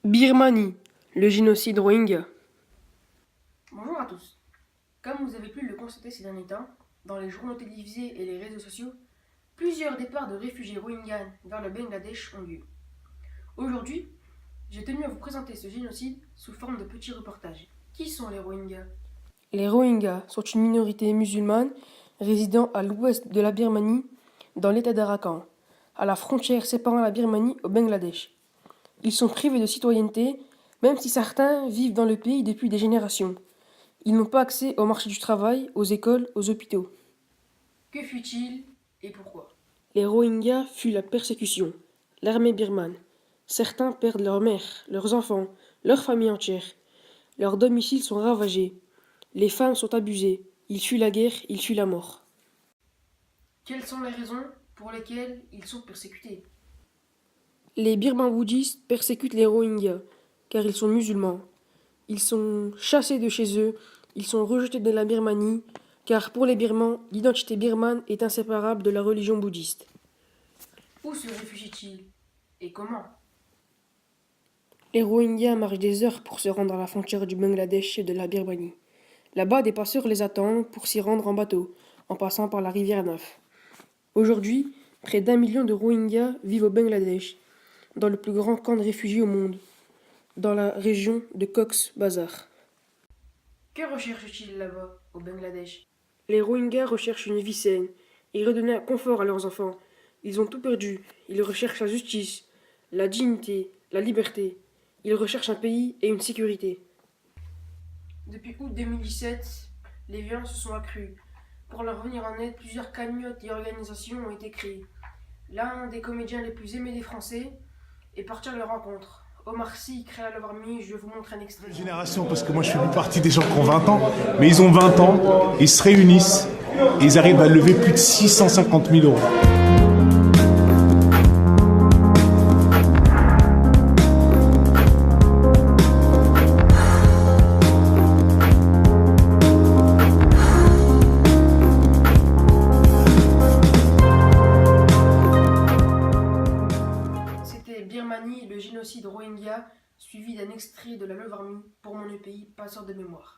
Birmanie, le génocide Rohingya. Bonjour à tous. Comme vous avez pu le constater ces derniers temps, dans les journaux télévisés et les réseaux sociaux, plusieurs départs de réfugiés Rohingyas vers le Bangladesh ont lieu. Aujourd'hui, j'ai tenu à vous présenter ce génocide sous forme de petits reportages. Qui sont les Rohingyas? Les Rohingyas sont une minorité musulmane résidant à l'ouest de la Birmanie, dans l'état d'Arakan, à la frontière séparant la Birmanie au Bangladesh. Ils sont privés de citoyenneté, même si certains vivent dans le pays depuis des générations. Ils n'ont pas accès au marché du travail, aux écoles, aux hôpitaux. Que fut-il et pourquoi? Les Rohingyas fuient la persécution, l'armée birmane. Certains perdent leur mère, leurs enfants, leur famille entière. Leurs domiciles sont ravagés. Les femmes sont abusées. Ils fuient la guerre, ils fuient la mort. Quelles sont les raisons pour lesquelles ils sont persécutés? Les Birmans bouddhistes persécutent les Rohingyas, car ils sont musulmans. Ils sont chassés de chez eux, ils sont rejetés de la Birmanie, car pour les Birmans, l'identité birmane est inséparable de la religion bouddhiste. Où se réfugient-ils et comment? Les Rohingyas marchent des heures pour se rendre à la frontière du Bangladesh et de la Birmanie. Là-bas, des passeurs les attendent pour s'y rendre en bateau, en passant par la rivière Naf. Aujourd'hui, près d'1 million de Rohingyas vivent au Bangladesh, dans le plus grand camp de réfugiés au monde, dans la région de Cox's Bazar. Que recherchent-ils là-bas, au Bangladesh? Les Rohingyas recherchent une vie saine et redonner un confort à leurs enfants. Ils ont tout perdu. Ils recherchent la justice, la dignité, la liberté. Ils recherchent un pays et une sécurité. Depuis août 2017, les violences se sont accrues. Pour leur venir en aide, plusieurs cagnottes et organisations ont été créées. L'un des comédiens les plus aimés des Français est parti à leur rencontre. Omar Sy, créé à l'avoir mis, je vous montre un extrait. Génération, parce que moi je fais plus partie des gens qui ont 20 ans, mais ils ont 20 ans, ils se réunissent et ils arrivent à lever plus de 650 000 euros. C'était Birmanie, le génocide Rohingya, suivi d'un extrait de la Love Army pour mon pays, passeur de mémoire.